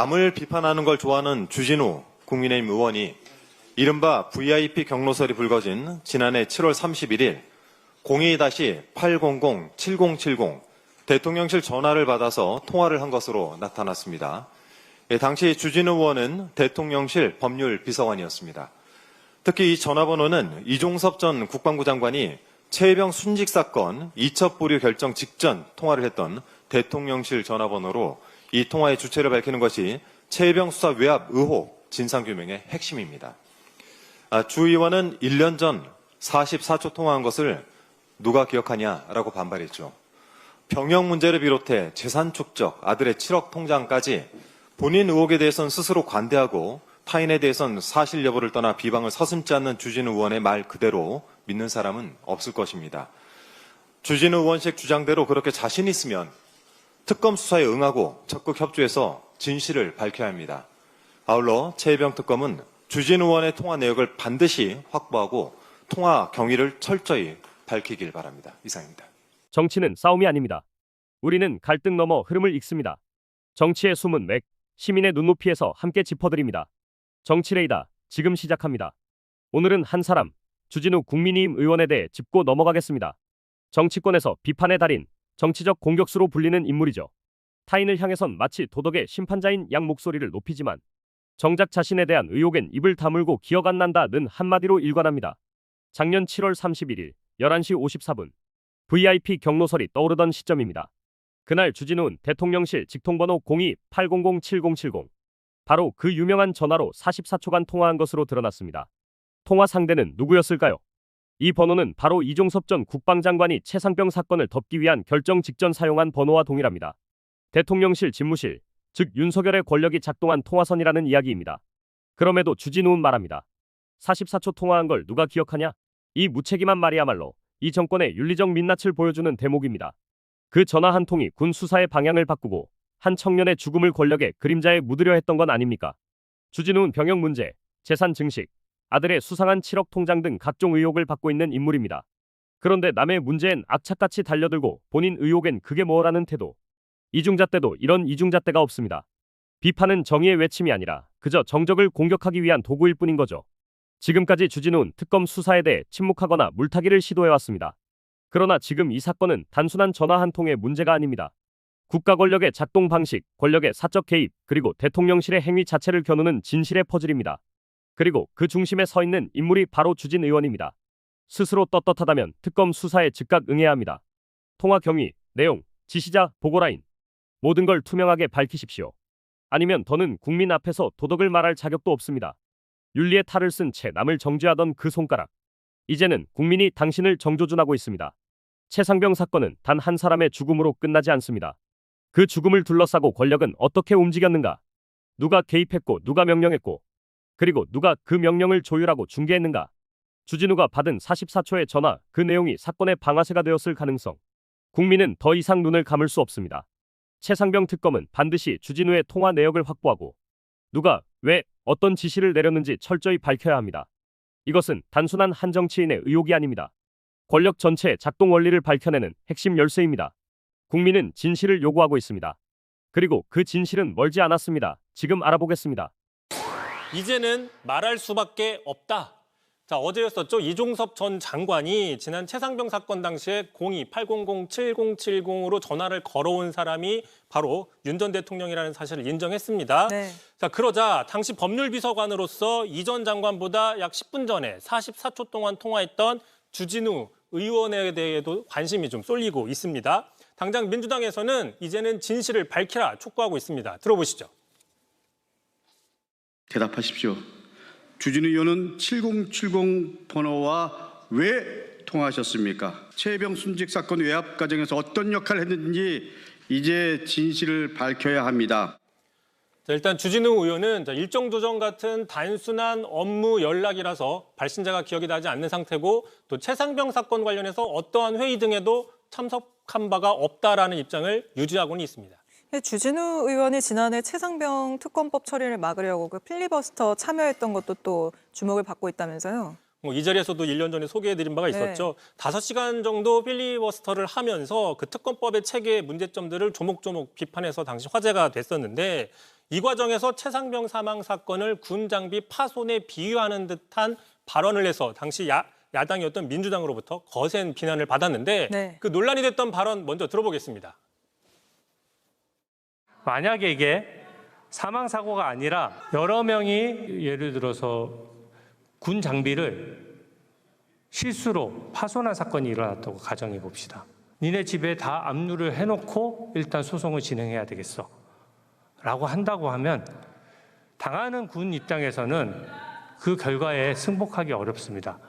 남을 비판하는 걸 좋아하는 주진우 국민의힘 의원이 이른바 VIP 경로설이 불거진 지난해 7월 31일 02-800-7070 대통령실 전화를 받아서 통화를 한 것으로 나타났습니다. 당시 주진우 의원은 대통령실 법률비서관이었습니다. 특히 이 전화번호는 이종섭 전 국방부 장관이 최혜병 순직 사건 이첩 보류 결정 직전 통화를 했던 대통령실 전화번호로 이 통화의 주체를 밝히는 것이 최혜병 수사 외압 의혹 진상규명의 핵심입니다. 주 의원은 1년 전 44초 통화한 것을 누가 기억하냐라고 반발했죠. 병역 문제를 비롯해 재산 축적, 아들의 7억 통장까지 본인 의혹에 대해서는 스스로 관대하고 타인에 대해서는 사실 여부를 떠나 비방을 서슴지 않는 주진우 의원의 말 그대로 믿는 사람은 없을 것입니다. 주진우 의원식 주장대로 그렇게 자신 있으면 특검 수사에 응하고 적극 협조해서 진실을 밝혀야 합니다. 아울러 최혜병 특검은 주진우 의원의 통화 내역을 반드시 확보하고 통화 경위를 철저히 밝히길 바랍니다. 이상입니다. 정치는 싸움이 아닙니다. 우리는 갈등 넘어 흐름을 읽습니다. 정치의 숨은 맥, 시민의 눈높이에서 함께 짚어드립니다. 정치레이다, 지금 시작합니다. 오늘은 한 사람, 주진우 국민의힘 의원에 대해 짚고 넘어가겠습니다. 정치권에서 비판의 달인, 정치적 공격수로 불리는 인물이죠. 타인을 향해선 마치 도덕의 심판자인 양 목소리를 높이지만 정작 자신에 대한 의혹엔 입을 다물고 기억 안 난다는 한마디로 일관합니다. 작년 7월 31일 11시 54분 VIP 경로설이 떠오르던 시점입니다. 그날 주진우는 대통령실 직통번호 02-800-7070 바로 그 유명한 전화로 44초간 통화한 것으로 드러났습니다. 통화 상대는 누구였을까요? 이 번호는 바로 이종섭 전 국방장관이 최상병 사건을 덮기 위한 결정 직전 사용한 번호와 동일합니다. 대통령실 집무실, 즉 윤석열의 권력이 작동한 통화선이라는 이야기입니다. 그럼에도 주진우는 말합니다. 44초 통화한 걸 누가 기억하냐? 이 무책임한 말이야말로 이 정권의 윤리적 민낯을 보여주는 대목입니다. 그 전화 한 통이 군 수사의 방향을 바꾸고 한 청년의 죽음을 권력의 그림자에 묻으려 했던 건 아닙니까? 주진우는 병역 문제, 재산 증식, 아들의 수상한 7억 통장 등 각종 의혹을 받고 있는 인물입니다. 그런데 남의 문제엔 악착같이 달려들고 본인 의혹엔 그게 뭐라는 태도. 이중잣 대도 이런 이중잣 대가 없습니다. 비판은 정의의 외침이 아니라 그저 정적을 공격하기 위한 도구일 뿐인 거죠. 지금까지 주진우는 특검 수사에 대해 침묵하거나 물타기를 시도해왔습니다. 그러나 지금 이 사건은 단순한 전화 한 통의 문제가 아닙니다. 국가 권력의 작동 방식, 권력의 사적 개입, 그리고 대통령실의 행위 자체를 겨누는 진실의 퍼즐입니다. 그리고 그 중심에 서 있는 인물이 바로 주진 의원입니다. 스스로 떳떳하다면 특검 수사에 즉각 응해야 합니다. 통화 경위, 내용, 지시자, 보고라인 모든 걸 투명하게 밝히십시오. 아니면 더는 국민 앞에서 도덕을 말할 자격도 없습니다. 윤리의 탈을 쓴 채 남을 정죄하던 그 손가락. 이제는 국민이 당신을 정조준하고 있습니다. 최상병 사건은 단 한 사람의 죽음으로 끝나지 않습니다. 그 죽음을 둘러싸고 권력은 어떻게 움직였는가? 누가 개입했고 누가 명령했고 그리고 누가 그 명령을 조율하고 중개했는가? 주진우가 받은 44초의 전화, 그 내용이 사건의 방아쇠가 되었을 가능성. 국민은 더 이상 눈을 감을 수 없습니다. 최상병 특검은 반드시 주진우의 통화 내역을 확보하고 누가, 왜, 어떤 지시를 내렸는지 철저히 밝혀야 합니다. 이것은 단순한 한 정치인의 의혹이 아닙니다. 권력 전체의 작동 원리를 밝혀내는 핵심 열쇠입니다. 국민은 진실을 요구하고 있습니다. 그리고 그 진실은 멀지 않았습니다. 지금 알아보겠습니다. 이제는 말할 수밖에 없다. 자, 어제였었죠. 이종섭 전 장관이 지난 최상병 사건 당시에 02-800-7070으로 전화를 걸어온 사람이 바로 윤 전 대통령이라는 사실을 인정했습니다. 네. 자, 그러자 당시 법률비서관으로서 이 전 장관보다 약 10분 전에 44초 동안 통화했던 주진우 의원에 대해도 관심이 좀 쏠리고 있습니다. 당장 민주당에서는 이제는 진실을 밝히라 촉구하고 있습니다. 들어보시죠. 대답하십시오. 주진우 의원은 7070 번호와 왜 통화하셨습니까? 최혜병 순직 사건 외압 과정에서 어떤 역할을 했는지 이제 진실을 밝혀야 합니다. 자, 일단 주진우 의원은 일정 조정 같은 단순한 업무 연락이라서 발신자가 기억이 나지 않는 상태고 또 최상병 사건 관련해서 어떠한 회의 등에도 참석한 바가 없다라는 입장을 유지하고는 있습니다. 주진우 의원이 지난해 최상병 특검법 처리를 막으려고 그 필리버스터 참여했던 것도 또 주목을 받고 있다면서요? 이 자리에서도 1년 전에 소개해드린 바가 있었죠. 5시간 정도 필리버스터를 하면서 그 특검법의 체계의 문제점들을 조목조목 비판해서 당시 화제가 됐었는데 이 과정에서 최상병 사망 사건을 군 장비 파손에 비유하는 듯한 발언을 해서 당시 야당이었던 민주당으로부터 거센 비난을 받았는데 네. 그 논란이 됐던 발언 먼저 들어보겠습니다. 만약에 이게 사망 사고가 아니라 여러 명이 예를 들어서 군 장비를 실수로 파손한 사건이 일어났다고 가정해 봅시다. 니네 집에 다 압류를 해놓고 일단 소송을 진행해야 되겠어 라고 한다고 하면 당하는 군 입장에서는 그 결과에 승복하기 어렵습니다.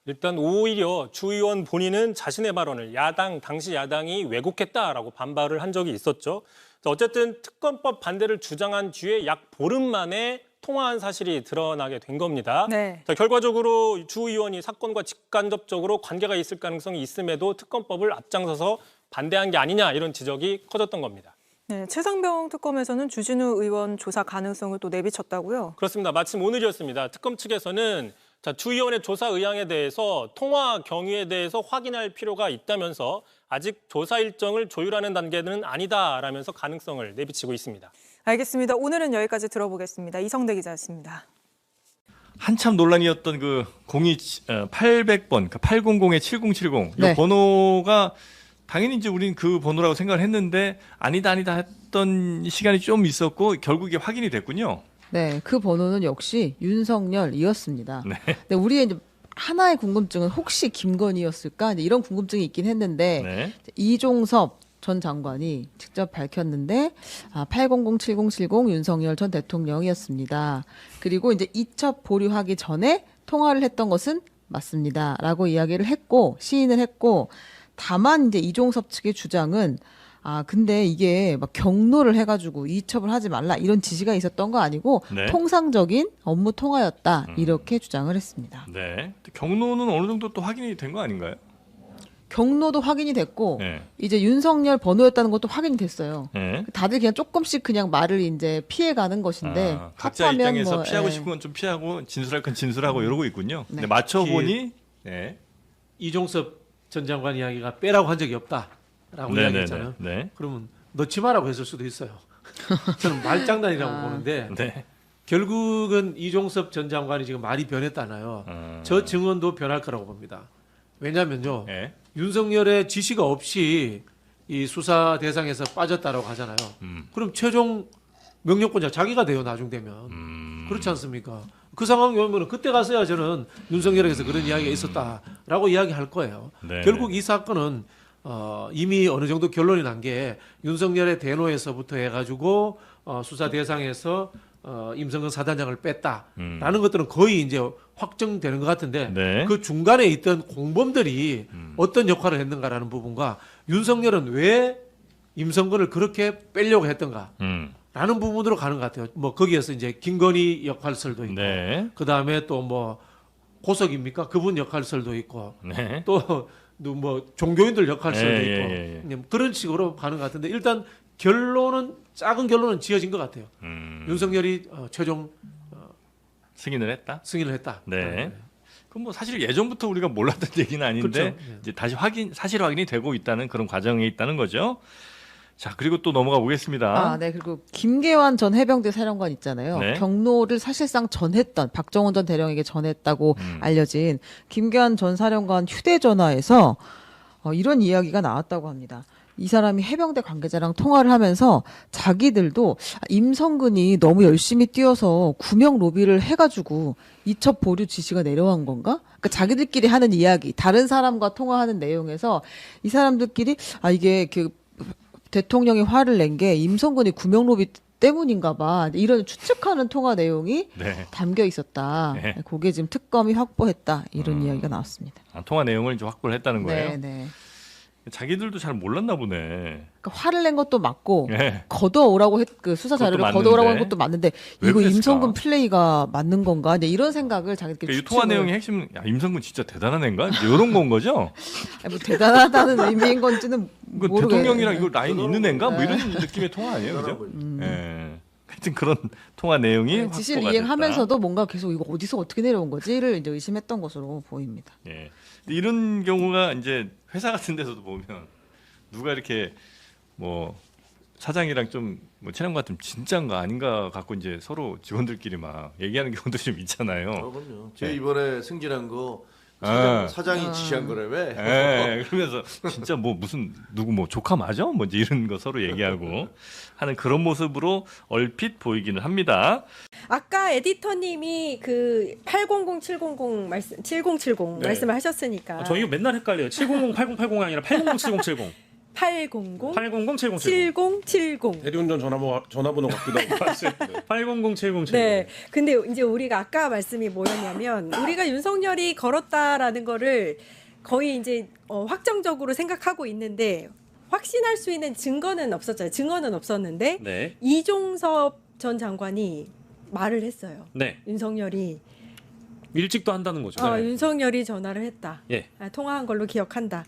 일단 오히려 주 의원 본인은 자신의 발언을 당시 야당이 왜곡했다라고 반발을 한 적이 있었죠. 어쨌든 특검법 반대를 주장한 뒤에 약 보름 만에 통화한 사실이 드러나게 된 겁니다. 네. 자, 결과적으로 주 의원이 사건과 직간접적으로 관계가 있을 가능성이 있음에도 특검법을 앞장서서 반대한 게 아니냐 이런 지적이 커졌던 겁니다. 네, 최상병 특검에서는 주진우 의원 조사 가능성을 또 내비쳤다고요? 그렇습니다. 마침 오늘이었습니다. 특검 측에서는 주 의원의 조사 의향에 대해서 통화 경위에 대해서 확인할 필요가 있다면서 아직 조사 일정을 조율하는 단계는 아니다라면서 가능성을 내비치고 있습니다. 알겠습니다. 오늘은 여기까지 들어보겠습니다. 이성대 기자였습니다. 한참 논란이었던 그 800번, 800에 7070 이 네. 번호가 당연히 이제 우린 그 번호라고 생각을 했는데 아니다 했던 시간이 좀 있었고 결국 이게 확인이 됐군요. 네, 그 번호는 역시 윤석열이었습니다. 네. 근데 우리의 이제 하나의 궁금증은 혹시 김건희였을까? 이제 이런 궁금증이 있긴 했는데 네. 이종섭 전 장관이 직접 밝혔는데 8007070 윤석열 전 대통령이었습니다. 그리고 이제 이첩 보류하기 전에 통화를 했던 것은 맞습니다라고 이야기를 했고 시인을 했고 다만 이제 이종섭 측의 주장은 근데 이게 막 경로를 해가지고 이첩을 하지 말라 이런 지시가 있었던 거 아니고 네. 통상적인 업무 통화였다 이렇게 주장을 했습니다. 네. 경로는 어느 정도 또 확인이 된 거 아닌가요? 경로도 확인이 됐고 네. 이제 윤석열 번호였다는 것도 확인이 됐어요. 네. 다들 그냥 조금씩 그냥 말을 이제 피해가는 것인데 각자 합하면 입장에서 뭐, 피하고 예. 싶은 건 좀 피하고 진술할 건 진술하고 이러고 있군요. 네. 근데 맞춰보니 네. 이종섭 전 장관 이야기가 빼라고 한 적이 없다라고 이야기했잖아요. 네. 그러면 넣지 마라고 했을 수도 있어요. 저는 말장난이라고 보는데 네. 결국은 이종섭 전 장관이 지금 말이 변했다나요. 저 증언도 변할 거라고 봅니다. 왜냐하면요. 네. 윤석열의 지시가 없이 이 수사 대상에서 빠졌다라고 하잖아요. 그럼 최종 명령권자 자기가 돼요. 나중 되면. 그렇지 않습니까? 그 상황이 오면 그때 가서야 저는 윤석열에게서 그런 이야기가 있었다라고 이야기할 거예요. 네. 결국 이 사건은 이미 어느 정도 결론이 난 게 윤석열의 대노에서부터 해가지고 수사 대상에서 임성근 사단장을 뺐다라는 것들은 거의 이제 확정되는 것 같은데 네. 그 중간에 있던 공범들이 어떤 역할을 했는가라는 부분과 윤석열은 왜 임성근을 그렇게 빼려고 했던가 라는 부분으로 가는 것 같아요. 뭐 거기에서 이제 김건희 역할설도 있고 네. 그다음에 또 뭐 고석입니까? 그분 역할설도 있고 네. 또 뭐 종교인들 역할설도 예, 있고 그런 식으로 가는 것 같은데 일단 작은 결론은 지어진 것 같아요. 윤석열이 최종 승인을 했다. 승인을 했다. 네. 그럼 뭐 사실 예전부터 우리가 몰랐던 얘기는 아닌데 그렇죠. 네. 이제 다시 사실 확인이 되고 있다는 그런 과정에 있다는 거죠. 자, 그리고 또 넘어가 보겠습니다. 네. 그리고 김계환 전 해병대 사령관 있잖아요. 네. 경로를 사실상 전했던 박정원 전 대령에게 전했다고 알려진 김계환 전 사령관 휴대전화에서 이런 이야기가 나왔다고 합니다. 이 사람이 해병대 관계자랑 통화를 하면서 자기들도 임성근이 너무 열심히 뛰어서 구명 로비를 해가지고 이첩 보류 지시가 내려간 건가? 그러니까 자기들끼리 하는 이야기, 다른 사람과 통화하는 내용에서 이 사람들끼리 이게 그 대통령이 화를 낸 게 임성근이 구명 로비 때문인가 봐. 이런 추측하는 통화 내용이 네. 담겨 있었다. 네. 그게 지금 특검이 확보했다. 이런 이야기가 나왔습니다. 통화 내용을 이제 확보를 했다는 거예요. 네, 네. 자기들도 잘 몰랐나 보네. 그러니까 화를 낸 것도 맞고 네. 걷어오라고 그 수사 자료를 그것도 걷어오라고 한 맞는데. 것도 맞는데 왜 이거 그랬을까? 임성근 플레이가 맞는 건가? 이제 이런 생각을 자기들끼리 그러니까 이 통화 내용의 핵심, 임성근 진짜 대단한 애인가? 이런 건 거죠? 뭐 대단하다는 의미인 건지는 그 모르겠어요. 대통령이랑 이거 라인 있는 애인가? 뭐 이런 느낌의 통화 아니에요, 그죠? 예. 하여튼 그런 통화 내용이 네, 지시를 확보가 이행하면서도 뭔가 계속 이거 어디서 어떻게 내려온 거지를 이제 의심했던 것으로 보입니다. 됐다. 예. 이런 경우가 이제 회사 같은 데서도 보면 누가 이렇게 뭐 사장이랑 좀 뭐 친한 것 같으면 진짠가 아닌가 갖고 이제 서로 직원들끼리 막 얘기하는 경우도 좀 있잖아요. 그럼요. 제 네. 이번에 승진한 거 아. 사장이 지시한 거라며. 예, 그러면서 진짜 뭐 무슨 누구 뭐 조카 맞아? 뭐 이제 이런 거 서로 얘기하고 하는 그런 모습으로 얼핏 보이기는 합니다. 아까 에디터님이 그 800, 700 말씀, 7070 네. 말씀을 하셨으니까 저 이거 맨날 헷갈려요. 700, 8080이 아니라 800, 7070. 800, 800, 7070. 7070. 대리운전 전화번호 같기도 하고. 800, 7070. 네. 근데 이제 우리가 아까 말씀이 뭐였냐면 우리가 윤석열이 걸었다라는 거를 거의 이제 확정적으로 생각하고 있는데 확신할 수 있는 증거는 없었잖아요. 증거는 없었는데 네. 이종섭 전 장관이 말을 했어요. 네. 윤석열이 일찍도 한다는 거죠. 윤석열이 전화를 했다. 예. 통화한 걸로 기억한다.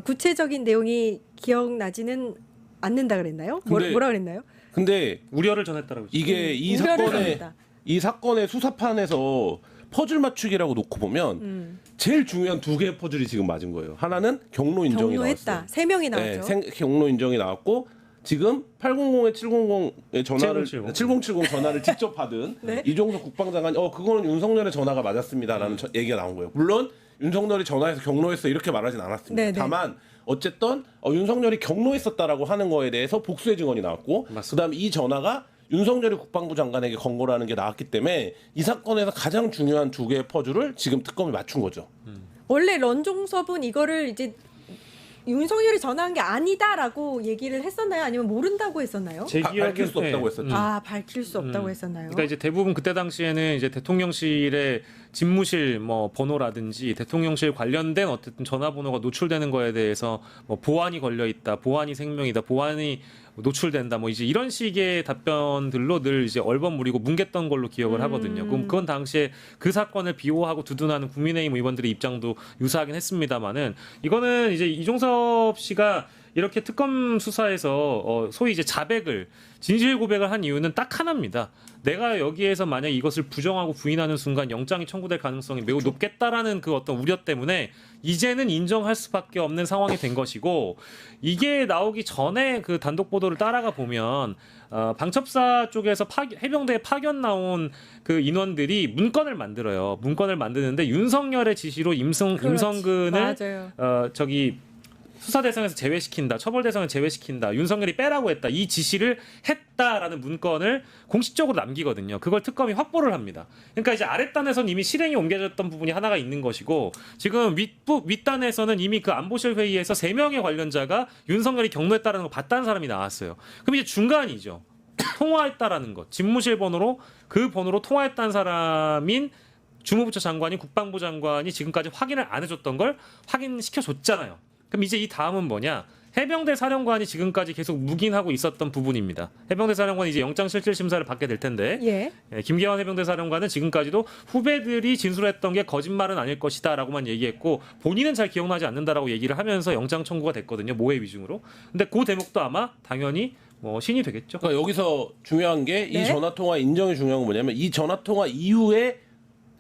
구체적인 내용이 기억나지는 않는다 그랬나요? 근데- 뭐라 그랬나요? 근데 우려를 전했다라고 했죠. 이게 이 우려를 사건의 전했다. 이 사건의 수사판에서 퍼즐 맞추기라고 놓고 보면 제일 중요한 두 개의 퍼즐이 지금 맞은 거예요. 하나는 경로 인정이 경로했다. 나왔어요. 세 명이 네, 나왔죠. 경로 인정이 나왔고 지금 800에 700의 전화를 7070 전화를 직접 받은 네. 이종석 국방장관이 그거는 윤석열의 전화가 맞았습니다라는 얘기가 나온 거예요. 물론 윤석열이 전화해서 경로했어 이렇게 말하진 않았습니다. 네, 네. 다만 어쨌든 윤석열이 경로했었다라고 하는 거에 대해서 복수의 증언이 나왔고 그다음에 이 전화가 윤석열이 국방부 장관에게 건 거라는 게 나왔기 때문에 이 사건에서 가장 중요한 두 개의 퍼즐을 지금 특검이 맞춘 거죠. 원래 런종섭은 이거를 이제 윤석열이 전화한 게 아니다라고 얘기를 했었나요? 아니면 모른다고 했었나요? 제 밝힐 기억에 수 없다고 했었죠. 밝힐 수 없다고 했었나요? 그러니까 이제 대부분 그때 당시에는 이제 대통령실의 집무실 뭐 번호라든지 대통령실 관련된 어쨌든 전화번호가 노출되는 거에 대해서 뭐 보안이 걸려 있다, 보안이 생명이다, 보안이 노출된다, 뭐 이제 이런 식의 답변들로 늘 이제 얼버무리고 뭉갰던 걸로 기억을 하거든요. 그럼 그건 당시에 그 사건을 비호하고 두둔하는 국민의힘 의원들의 입장도 유사하긴 했습니다만은 이거는 이제 이종섭 씨가 이렇게 특검 수사에서 소위 이제 자백을 진실 고백을 한 이유는 딱 하나입니다. 내가 여기에서 만약 이것을 부정하고 부인하는 순간 영장이 청구될 가능성이 매우 높겠다라는 그 어떤 우려 때문에 이제는 인정할 수밖에 없는 상황이 된 것이고 이게 나오기 전에 그 단독 보도를 따라가 보면 방첩사 쪽에서 해병대에 파견 나온 그 인원들이 문건을 만들어요. 문건을 만드는데 윤석열의 지시로 임성근을 맞아요. 수사 대상에서 제외시킨다, 처벌 대상에서 제외시킨다, 윤석열이 빼라고 했다, 이 지시를 했다라는 문건을 공식적으로 남기거든요. 그걸 특검이 확보를 합니다. 그러니까 이제 아랫단에서는 이미 실행이 옮겨졌던 부분이 하나가 있는 것이고 지금 윗단에서는 이미 그 안보실 회의에서 3명의 관련자가 윤석열이 경로했다라는 걸 봤다는 사람이 나왔어요. 그럼 이제 중간이죠. 통화했다라는 것, 집무실 번호로 그 번호로 통화했다는 사람인 주무부처 장관이 국방부 장관이 지금까지 확인을 안 해줬던 걸 확인시켜줬잖아요. 그럼 이제 이 다음은 뭐냐? 해병대 사령관이 지금까지 계속 묵인하고 있었던 부분입니다. 해병대 사령관이 이제 영장실질심사를 받게 될 텐데 김계환 해병대 사령관은 지금까지도 후배들이 진술했던 게 거짓말은 아닐 것이다라고만 얘기했고 본인은 잘 기억나지 않는다라고 얘기를 하면서 영장 청구가 됐거든요. 모해 위증으로. 근데 그 대목도 아마 당연히 신이 되겠죠. 그러니까 여기서 중요한 게 이 전화 통화 인정이 중요한 건 뭐냐면 이 전화 통화 이후에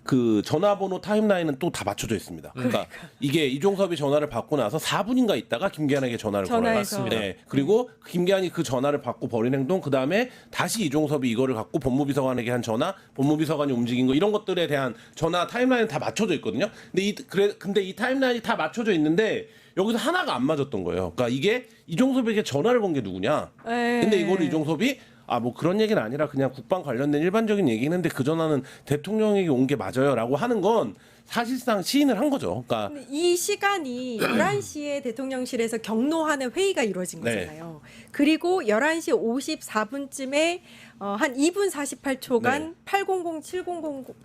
그 전화번호 타임라인은 또 다 맞춰져 있습니다. 그러니까 이게 이종섭이 전화를 받고 나서 4분인가 있다가 김계한에게 전화를 걸어요. 맞습니다. 네. 그리고 김계한이 그 전화를 받고 벌인 행동, 그 다음에 다시 이종섭이 이거를 갖고 법무비서관에게 한 전화, 법무비서관이 움직인 거 이런 것들에 대한 전화 타임라인은 다 맞춰져 있거든요. 근데 이 타임라인이 다 맞춰져 있는데 여기서 하나가 안 맞았던 거예요. 그러니까 이게 이종섭에게 전화를 건 게 누구냐? 근데 이거를 이종섭이 뭐 그런 얘기는 아니라 그냥 국방 관련된 일반적인 얘기는 했는데 그 전화는 대통령에게 온 게 맞아요라고 하는 건 사실상 시인을 한 거죠. 그러니까 이 시간이 11시에 대통령실에서 경로하는 회의가 이루어진 거잖아요. 그리고 11시 54분쯤에 한 2분 48초간 800,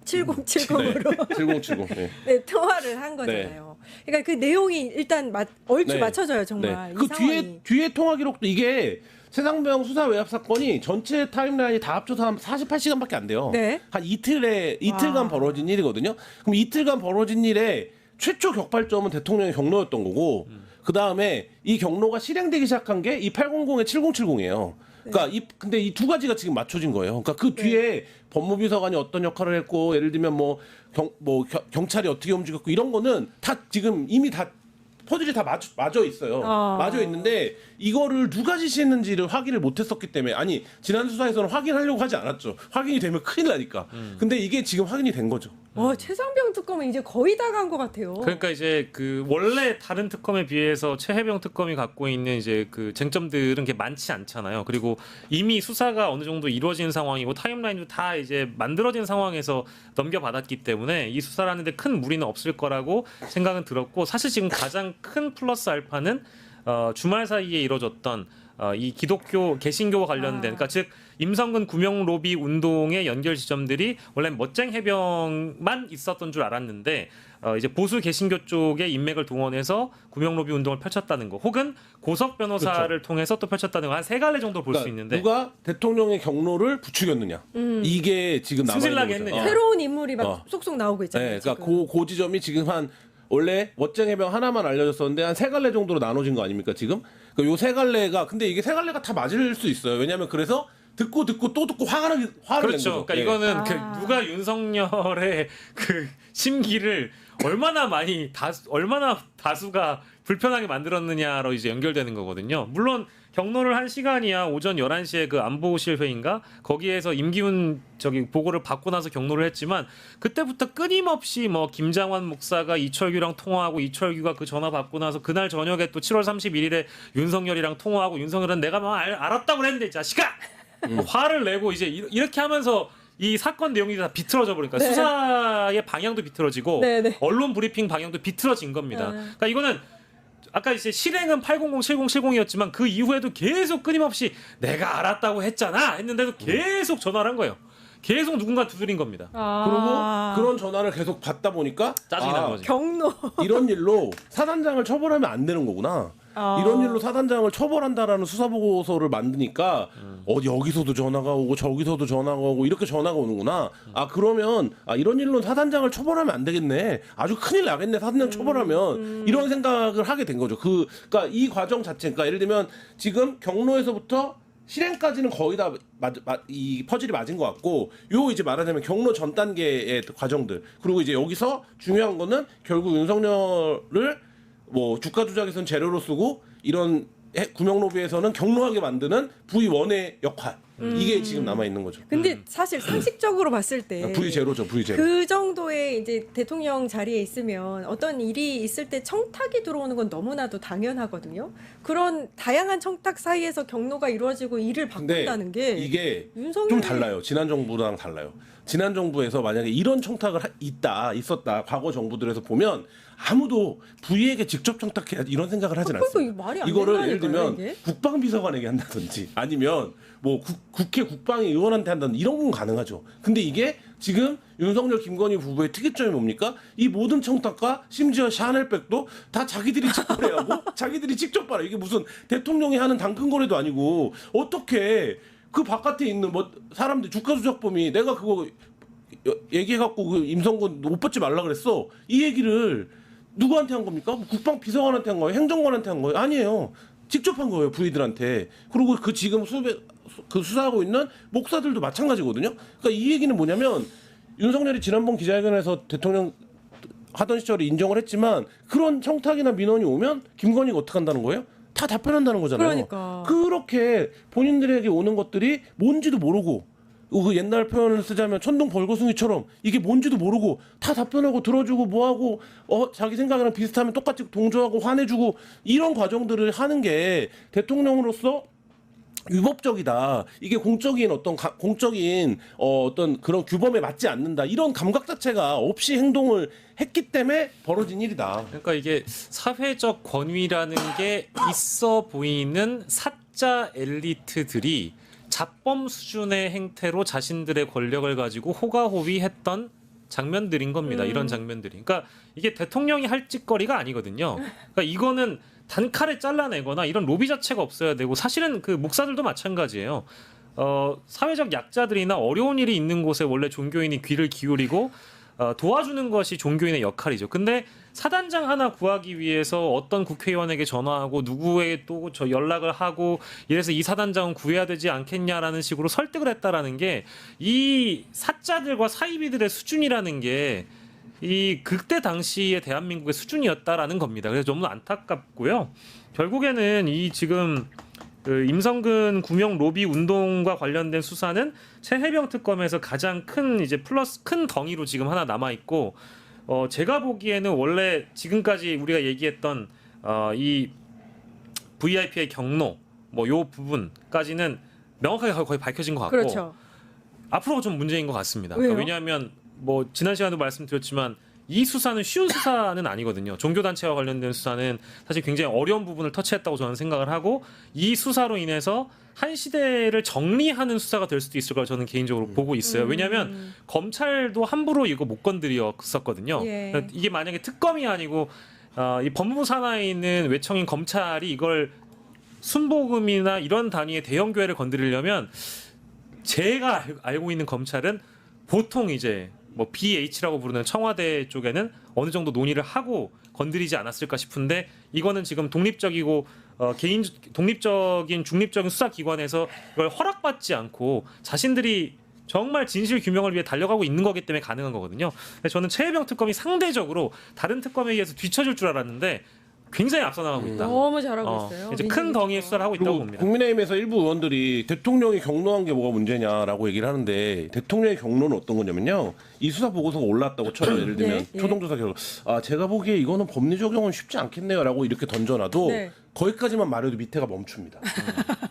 7070으로 7070. 네, 통화를 한 거잖아요. 그러니까 그 내용이 일단 얼추 맞춰져요, 정말. 그 이 상황이. 뒤에 통화 기록도 이게 세상명 수사 외압 사건이 전체 타임라인이 다 합쳐서 한 48시간밖에 안 돼요. 한 이틀간 벌어진 일이거든요. 그럼 이틀간 벌어진 일에 최초 격발점은 대통령의 경로였던 거고 그 다음에 이 경로가 실행되기 시작한 게 이 800의 7070이에요. 그러니까 근데 이 두 가지가 지금 맞춰진 거예요. 그러니까 그 뒤에 법무비서관이 어떤 역할을 했고, 예를 들면 경찰이 어떻게 움직였고 이런 거는 다 지금 이미 다 퍼즐이 다 맞아 있어요. 맞아 있는데 이거를 누가 지시했는지를 확인을 못했었기 때문에, 아니 지난 수사에서는 확인하려고 하지 않았죠. 확인이 되면 큰일 나니까. 근데 이게 지금 확인이 된 거죠. 최상병 특검은 이제 거의 다 간 것 같아요. 그러니까 이제 그 원래 다른 특검에 비해서 최혜병 특검이 갖고 있는 이제 그 쟁점들은 게 많지 않잖아요. 그리고 이미 수사가 어느 정도 이루어진 상황이고 타임라인도 다 이제 만들어진 상황에서 넘겨받았기 때문에 이 수사를 하는데 큰 무리는 없을 거라고 생각은 들었고, 사실 지금 가장 큰 플러스 알파는 주말 사이에 이루어졌던 이 기독교 개신교와 관련된, 그러니까 즉 임성근 구명 로비 운동의 연결 지점들이 원래 멋쟁 해병만 있었던 줄 알았는데 이제 보수 개신교 쪽의 인맥을 동원해서 구명 로비 운동을 펼쳤다는 거, 혹은 고석 변호사를 통해서 또 펼쳤다는 거, 한 세 갈래 정도 볼 수 있는데, 누가 대통령의 경로를 부추겼느냐, 이게 지금 남아 있는 승질나게 거죠. 했느냐. 새로운 인물이 막 쏙쏙 나오고 있잖아요. 네, 그러니까 그 지점이 지금 원래 멋쟁 해병 하나만 알려졌었는데 한 세 갈래 정도로 나눠진 거 아닙니까 지금? 요 세 갈래가, 근데 이게 세 갈래가 다 맞을 수 있어요. 왜냐하면 그래서 듣고 또 듣고 화를 낸 거죠. 그러니까 이거는 그 누가 윤석열의 그 심기를 얼마나 다수가 불편하게 만들었느냐로 이제 연결되는 거거든요. 물론 경로를 한 시간이야, 오전 11시에 그 안보실 회의인가 거기에서 임기훈 보고를 받고 나서 경로를 했지만, 그때부터 끊임없이 뭐 김장환 목사가 이철규랑 통화하고, 이철규가 그 전화 받고 나서 그날 저녁에 또 7월 31일에 윤석열이랑 통화하고, 윤석열은 내가 막 알았다고 그랬는데 이 자식아! 화를 내고 이제 이렇게 하면서 이 사건 내용이 다 비틀어져 버리니까 수사의 방향도 비틀어지고 언론 브리핑 방향도 비틀어진 겁니다. 그러니까 이거는 아까 이제 실행은 800-7070이었지만 그 이후에도 계속 끊임없이 내가 알았다고 했잖아 했는데도 계속 전화를 한 거예요. 계속 누군가 두드린 겁니다. 그리고 그런 전화를 계속 받다 보니까 짜증이 난 거죠. 경로. 이런 일로 사단장을 처벌하면 안 되는 거구나. 이런 일로 사단장을 처벌한다라는 수사보고서를 만드니까 여기서도 전화가 오고 저기서도 전화가 오고 이렇게 전화가 오는구나. 그러면 이런 일로 사단장을 처벌하면 안 되겠네. 아주 큰일 나겠네. 사단장 처벌하면. 이런 생각을 하게 된 거죠. 그러니까 이 과정 자체, 그러니까 예를 들면 지금 경로에서부터 실행까지는 거의 다 이 퍼즐이 맞은 것 같고, 이제 말하자면 경로 전 단계의 과정들, 그리고 이제 여기서 중요한 거는 결국 윤석열을 뭐 주가 조작에서는 재료로 쓰고, 이런 구명 로비에서는 경로하게 만드는 V1의 역할, 이게 지금 남아 있는 거죠. 근데 사실 상식적으로 봤을 때 V0죠, V0. 그 정도의 이제 대통령 자리에 있으면 어떤 일이 있을 때 청탁이 들어오는 건 너무나도 당연하거든요. 그런 다양한 청탁 사이에서 경로가 이루어지고 일을 바꾼다는 게 이게 윤석열이 좀 달라요. 지난 정부랑 달라요. 지난 정부에서 만약에 이런 청탁을 있었다 과거 정부들에서 보면 아무도 V에게 직접 청탁해야지 이런 생각을 하진 않습니다. 말이 안 이거를 된다니까요, 예를 들면 이게? 국방비서관에게 한다든지, 아니면 뭐 국회 국방위 의원한테 한다든지 이런 건 가능하죠. 근데 이게 지금 윤석열 김건희 부부의 특이점이 뭡니까? 이 모든 청탁과 심지어 샤넬백도 다 자기들이 직거래하고 자기들이 직접 받아. 이게 무슨 대통령이 하는 당근 거래도 아니고, 어떻게 그 바깥에 있는 뭐 사람들 주가 조작범이 내가 그거 얘기해갖고 그 임성근 옷 벗지 말라 그랬어, 이 얘기를 누구한테 한 겁니까? 국방 비서관한테 한 거예요? 행정관한테 한 거예요? 아니에요. 직접 한 거예요, 부의들한테. 그리고 그 지금 수사하고 있는 목사들도 마찬가지거든요. 그러니까 이 얘기는 뭐냐면, 윤석열이 지난번 기자회견에서 대통령 하던 시절에 인정을 했지만, 그런 청탁이나 민원이 오면 김건희가 어떻게 한다는 거예요? 다 답변한다는 거잖아요. 그러니까. 그렇게 본인들에게 오는 것들이 뭔지도 모르고, 그 옛날 표현을 쓰자면 천둥 벌거숭이처럼 이게 뭔지도 모르고 다 답변하고 들어주고 뭐하고 자기 생각이랑 비슷하면 똑같이 동조하고 화내주고, 이런 과정들을 하는 게 대통령으로서 위법적이다. 이게 공적인 어떤 그런 규범에 맞지 않는다. 이런 감각 자체가 없이 행동을 했기 때문에 벌어진 일이다. 그러니까 이게 사회적 권위라는 게 있어 보이는 사짜 엘리트들이 잡범 수준의 행태로 자신들의 권력을 가지고 호가호위했던 장면들인 겁니다. 이런 장면들이. 그러니까 이게 대통령이 할 짓거리가 아니거든요. 그러니까 이거는 단칼에 잘라내거나 이런 로비 자체가 없어야 되고, 사실은 그 목사들도 마찬가지예요. 사회적 약자들이나 어려운 일이 있는 곳에 원래 종교인이 귀를 기울이고 도와주는 것이 종교인의 역할이죠. 근데 사단장 하나 구하기 위해서 어떤 국회의원에게 전화하고 누구에게 또 저 연락을 하고 이래서 이 사단장은 구해야 되지 않겠냐라는 식으로 설득을 했다라는 게 이 사자들과 사이비들의 수준이라는 게 이 그때 당시의 대한민국의 수준이었다라는 겁니다. 그래서 너무 안타깝고요. 결국에는 이 지금 그 임성근 구명 로비 운동과 관련된 수사는 최혜병 특검에서 가장 큰 이제 큰 덩이로 지금 하나 남아 있고, 제가 보기에는 원래 지금까지 우리가 얘기했던 이 VIP의 경로 뭐 요 부분까지는 명확하게 거의 밝혀진 것 같고, 그렇죠. 앞으로가 좀 문제인 것 같습니다. 왜요? 왜냐하면 뭐 지난 시간에도 말씀드렸지만 이 수사는 쉬운 수사는 아니거든요. 종교단체와 관련된 수사는 사실 굉장히 어려운 부분을 터치했다고 저는 생각을 하고, 이 수사로 인해서 한 시대를 정리하는 수사가 될 수도 있을 거라 저는 개인적으로 보고 있어요. 왜냐하면 검찰도 함부로 이거 못 건드렸었거든요. 예. 이게 만약에 특검이 아니고 이 법무부 산하에 있는 외청인 검찰이 이걸 순복음이나 이런 단위의 대형 교회를 건드리려면 제가 알고 있는 검찰은 보통 이제 뭐 BH라고 부르는 청와대 쪽에는 어느 정도 논의를 하고 건드리지 않았을까 싶은데, 이거는 지금 독립적이고 독립적인 중립적인 수사기관에서 이걸 허락받지 않고 자신들이 정말 진실 규명을 위해 달려가고 있는 거기 때문에 가능한 거거든요. 그래서 저는 최혜병 특검이 상대적으로 다른 특검에 의해서 뒤처질 줄 알았는데 굉장히 앞서 나가고 있다. 너무 잘하고 있어요. 이제 큰 덩이의 수사를 하고 있다고 그리고 봅니다. 국민의힘에서 일부 의원들이 대통령이 경로한 게 뭐가 문제냐라고 얘기를 하는데, 대통령의 경로는 어떤 거냐면요, 이 수사 보고서가 올랐다고 쳐요. 예를 들면 예. 초동조사 결과, 제가 보기에 이거는 법리 적용은 쉽지 않겠네요라고 이렇게 던져놔도 네. 거기까지만 말해도 밑에가 멈춥니다.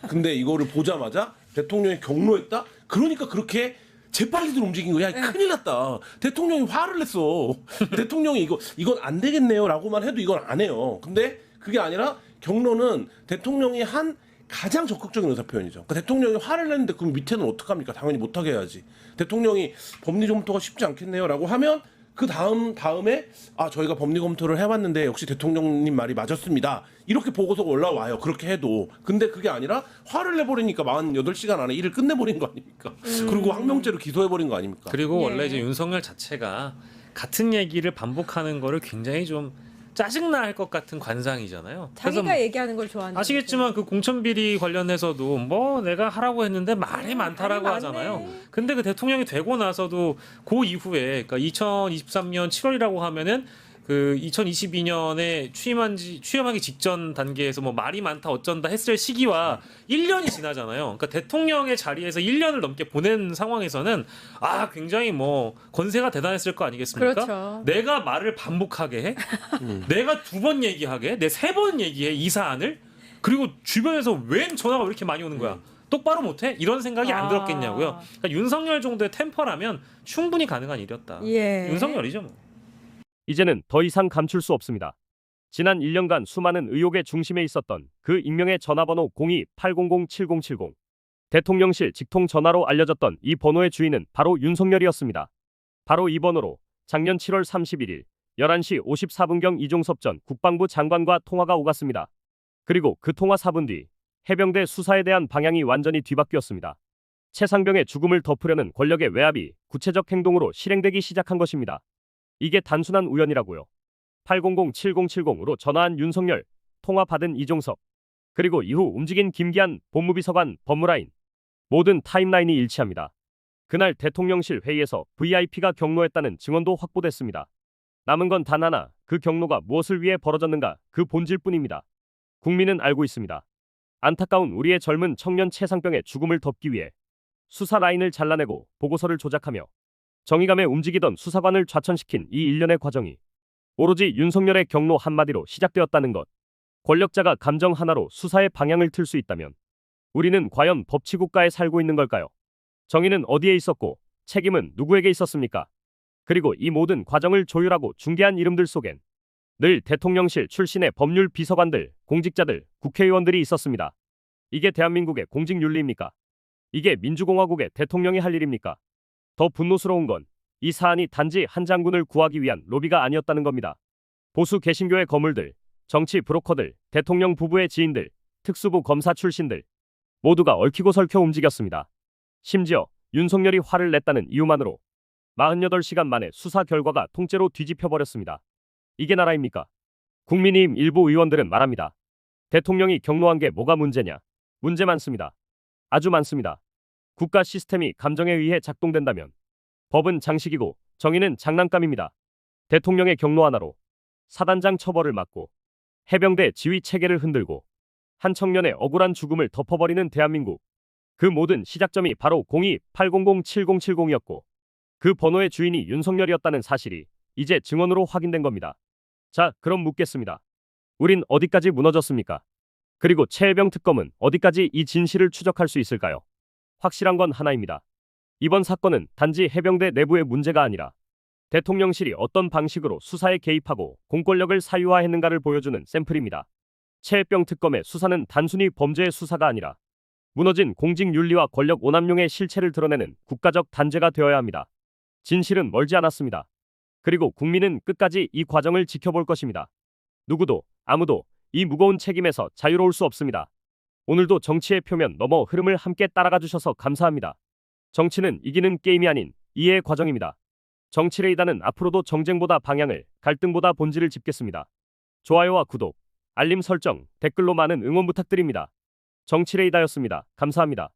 근데 이거를 보자마자 대통령이 경로했다? 그러니까 그렇게 재빨리들 움직인 거야. 큰일 났다. 대통령이 화를 냈어. 대통령이 이건 안 되겠네요라고만 해도 이건 안 해요. 근데 그게 아니라 경로는 대통령이 한 가장 적극적인 의사 표현이죠. 그러니까 대통령이 화를 냈는데 그럼 밑에는 어떡합니까? 당연히 못하게 해야지. 대통령이 법리 검토가 쉽지 않겠네요라고 하면 그 다음에 저희가 법리 검토를 해봤는데 역시 대통령님 말이 맞았습니다. 이렇게 보고서가 올라와요. 그렇게 해도. 근데 그게 아니라 화를 내버리니까 48시간 안에 일을 끝내버린 거 아닙니까? 그리고 항명죄로 기소해버린 거 아닙니까? 그리고 예. 원래 이제 윤석열 자체가 같은 얘기를 반복하는 거를 굉장히 좀 짜증나 할 것 같은 관상이잖아요. 자기가 그래서 얘기하는 걸 좋아하는. 아시겠지만 그 공천비리 관련해서도 뭐 내가 하라고 했는데 말이 많다라고 말이 하잖아요. 많네. 근데 그 대통령이 되고 나서도 그 이후에, 그러니까 2023년 7월이라고 하면은 그 2022년에 취임하기 직전 단계에서 뭐 말이 많다 어쩐다 했을 시기와 1년이 지나잖아요. 그러니까 대통령의 자리에서 1년을 넘게 보낸 상황에서는 굉장히 뭐 권세가 대단했을 거 아니겠습니까? 그렇죠. 내가 말을 반복하게 해? 내가 2번 얘기하게 해? 내 3번 얘기해 이 사안을? 그리고 주변에서 웬 전화가 왜 이렇게 많이 오는 거야? 똑바로 못해? 이런 생각이 안 들었겠냐고요. 그러니까 윤석열 정도의 템퍼라면 충분히 가능한 일이었다. 예. 윤석열이죠 뭐. 이제는 더 이상 감출 수 없습니다. 지난 1년간 수많은 의혹의 중심에 있었던 그 익명의 전화번호 02-800-7070. 대통령실 직통 전화로 알려졌던 이 번호의 주인은 바로 윤석열이었습니다. 바로 이 번호로 작년 7월 31일 11시 54분경 이종섭 전 국방부 장관과 통화가 오갔습니다. 그리고 그 통화 4분 뒤 해병대 수사에 대한 방향이 완전히 뒤바뀌었습니다. 최상병의 죽음을 덮으려는 권력의 외압이 구체적 행동으로 실행되기 시작한 것입니다. 이게 단순한 우연이라고요. 800-7070으로 전화한 윤석열, 통화 받은 이종섭, 그리고 이후 움직인 김기한 법무비서관, 법무라인, 모든 타임라인이 일치합니다. 그날 대통령실 회의에서 VIP가 경로했다는 증언도 확보됐습니다. 남은 건 단 하나, 그 경로가 무엇을 위해 벌어졌는가, 그 본질뿐입니다. 국민은 알고 있습니다. 안타까운 우리의 젊은 청년 최상병의 죽음을 덮기 위해 수사 라인을 잘라내고 보고서를 조작하며 정의감에 움직이던 수사관을 좌천시킨 이 일련의 과정이 오로지 윤석열의 경로 한마디로 시작되었다는 것. 권력자가 감정 하나로 수사의 방향을 틀 수 있다면 우리는 과연 법치국가에 살고 있는 걸까요? 정의는 어디에 있었고 책임은 누구에게 있었습니까? 그리고 이 모든 과정을 조율하고 중개한 이름들 속엔 늘 대통령실 출신의 법률 비서관들, 공직자들, 국회의원들이 있었습니다. 이게 대한민국의 공직윤리입니까? 이게 민주공화국의 대통령이 할 일입니까? 더 분노스러운 건 이 사안이 단지 한 장군을 구하기 위한 로비가 아니었다는 겁니다. 보수 개신교의 거물들, 정치 브로커들, 대통령 부부의 지인들, 특수부 검사 출신들 모두가 얽히고 설켜 움직였습니다. 심지어 윤석열이 화를 냈다는 이유만으로 48시간 만에 수사 결과가 통째로 뒤집혀버렸습니다. 이게 나라입니까? 국민의힘 일부 의원들은 말합니다. 대통령이 경로한 게 뭐가 문제냐? 문제 많습니다. 아주 많습니다. 국가 시스템이 감정에 의해 작동된다면 법은 장식이고 정의는 장난감입니다. 대통령의 경로 하나로 사단장 처벌을 막고 해병대 지휘 체계를 흔들고 한 청년의 억울한 죽음을 덮어버리는 대한민국. 그 모든 시작점이 바로 02-800-7070이었고 그 번호의 주인이 윤석열이었다는 사실이 이제 증언으로 확인된 겁니다. 자, 그럼 묻겠습니다. 우린 어디까지 무너졌습니까? 그리고 최혜병 특검은 어디까지 이 진실을 추적할 수 있을까요? 확실한 건 하나입니다. 이번 사건은 단지 해병대 내부의 문제가 아니라 대통령실이 어떤 방식으로 수사에 개입하고 공권력을 사유화했는가를 보여주는 샘플입니다. 최혜병 특검의 수사는 단순히 범죄의 수사가 아니라 무너진 공직윤리와 권력 오남용의 실체를 드러내는 국가적 단죄가 되어야 합니다. 진실은 멀지 않았습니다. 그리고 국민은 끝까지 이 과정을 지켜볼 것입니다. 누구도, 아무도 이 무거운 책임에서 자유로울 수 없습니다. 오늘도 정치의 표면 넘어 흐름을 함께 따라가 주셔서 감사합니다. 정치는 이기는 게임이 아닌 이해의 과정입니다. 정치레이더는 앞으로도 정쟁보다 방향을, 갈등보다 본질을 짚겠습니다. 좋아요와 구독, 알림 설정, 댓글로 많은 응원 부탁드립니다. 정치레이더였습니다. 감사합니다.